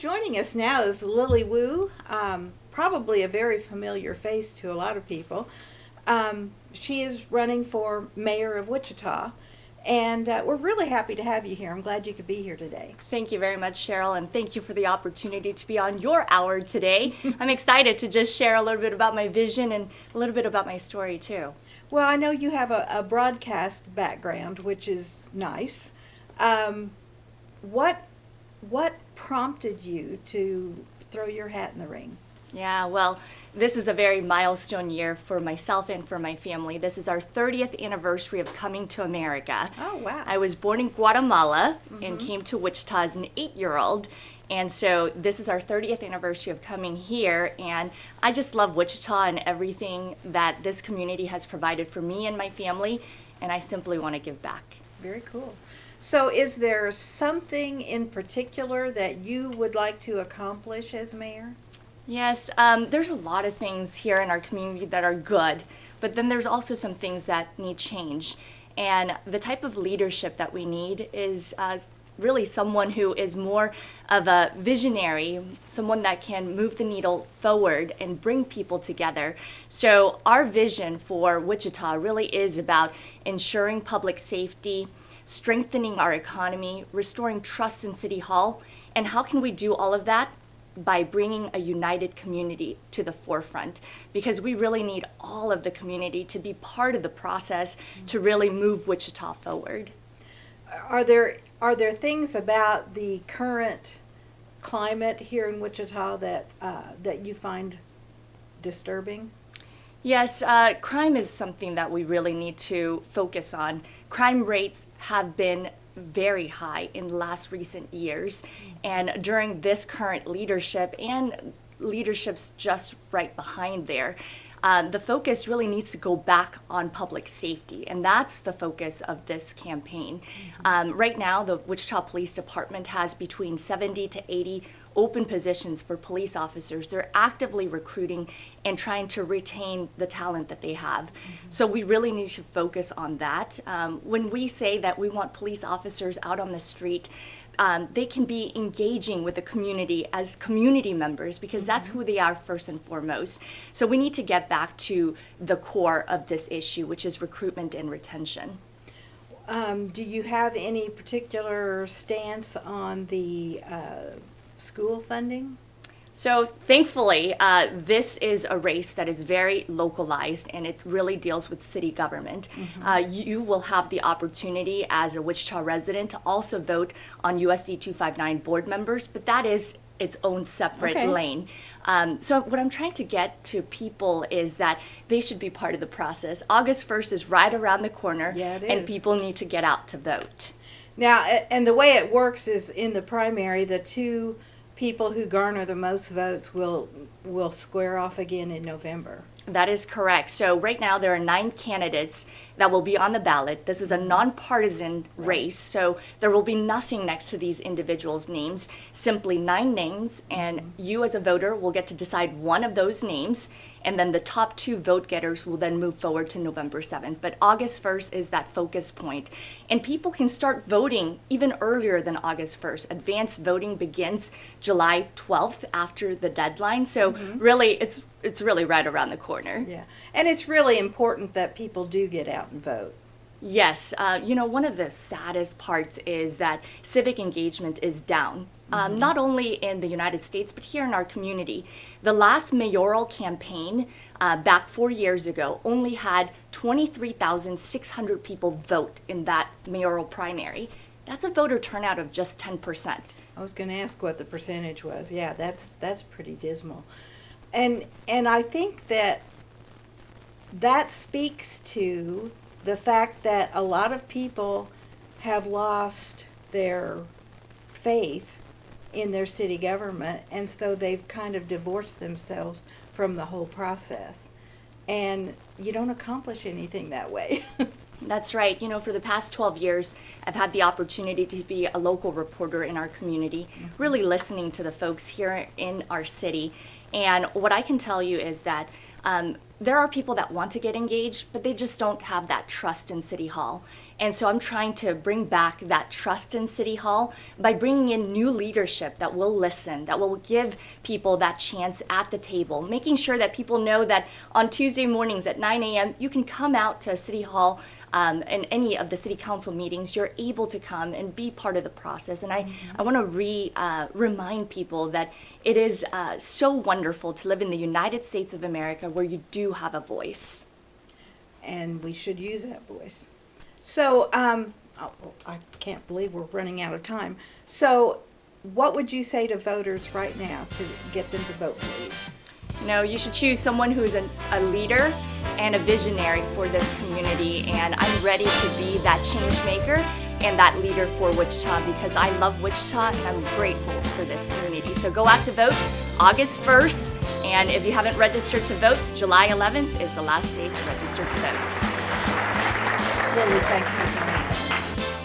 Joining us now is Lily Wu, probably a very familiar face to a lot of people. She is running for mayor of Wichita, and we're really happy to have you here. I'm glad you could be here today. Thank you very much, Cheryl, and thank you for the opportunity to be on your hour today. I'm excited to just share a little bit about my vision and a little bit about my story, too. Well, I know you have a broadcast background, which is nice. What prompted you to throw your hat in the ring? Yeah, well, this is a very milestone year for myself and for my family. This is our 30th anniversary of coming to America. Oh, wow. I was born in Guatemala and came to Wichita as an 8-year-old. And so this is our 30th anniversary of coming here, and I just love Wichita and everything that this community has provided for me and my family, and I simply want to give back. Very cool. So is there something in particular that you would like to accomplish as mayor? Yes, there's a lot of things here in our community that are good, but then there's also some things that need change. And the type of leadership that we need is really someone who is more of a visionary, someone that can move the needle forward and bring people together. So our vision for Wichita really is about ensuring public safety, strengthening our economy, restoring trust in City Hall. And how can we do all of that? By bringing a united community to the forefront, because we really need all of the community to be part of the process to really move Wichita forward. Are there things about the current climate here in Wichita that you find disturbing? Yes, crime is something that we really need to focus on. Crime rates have been very high in last recent years, and during this current leadership and leadership's just right behind there, the focus really needs to go back on public safety, and that's the focus of this campaign. Right now, the Wichita Police Department has between 70 to 80 open positions for police officers. They're actively recruiting and trying to retain the talent that they have. So we really need to focus on that. When we say that we want police officers out on the street, they can be engaging with the community as community members, because that's who they are first and foremost. So we need to get back to the core of this issue, which is recruitment and retention. Do you have any particular stance on the school funding? So thankfully, this is a race that is very localized, and it really deals with city government. You will have the opportunity as a Wichita resident to also vote on USD 259 board members, but that is its own separate lane. So what I'm trying to get to people is that they should be part of the process. August 1st is right around the corner, and people need to get out to vote. Now, and the way it works is in the primary, the two people who garner the most votes will square off again in November. That is correct. So right now there are 9 candidates that will be on the ballot. This is a nonpartisan race, so there will be nothing next to these individuals' names, simply 9 names, and you as a voter will get to decide one of those names, and then the top 2 vote getters will then move forward to November 7th. But August 1st is that focus point, and people can start voting even earlier than August 1st. Advanced voting begins July 12th after the deadline, so really it's really right around the corner. Yeah, and it's really important that people do get out and vote. Yes, you know, one of the saddest parts is that civic engagement is down, not only in the United States, but here in our community. The last mayoral campaign back 4 years ago only had 23,600 people vote in that mayoral primary. That's a voter turnout of just 10%. I was going to ask what the percentage was. Yeah, that's pretty dismal. And I think that speaks to the fact that a lot of people have lost their faith in their city government, and so they've kind of divorced themselves from the whole process. And you don't accomplish anything that way. That's right. You know, for the past 12 years, I've had the opportunity to be a local reporter in our community, really listening to the folks here in our city. And what I can tell you is that there are people that want to get engaged, but they just don't have that trust in City Hall. And so I'm trying to bring back that trust in City Hall by bringing in new leadership that will listen, that will give people that chance at the table, making sure that people know that on Tuesday mornings at 9 a.m. you can come out to City Hall in any of the city council meetings. You're able to come and be part of the process. And I want to remind people that it is so wonderful to live in the United States of America where you do have a voice. And we should use that voice. So, I can't believe we're running out of time. So, what would you say to voters right now to get them to vote for you? You know, you should choose someone who's a leader and a visionary for this community, and I'm ready to be that change maker and that leader for Wichita because I love Wichita and I'm grateful for this community. So go out to vote August 1st, and if you haven't registered to vote, July 11th is the last day to register to vote. Lily, thanks for joining us.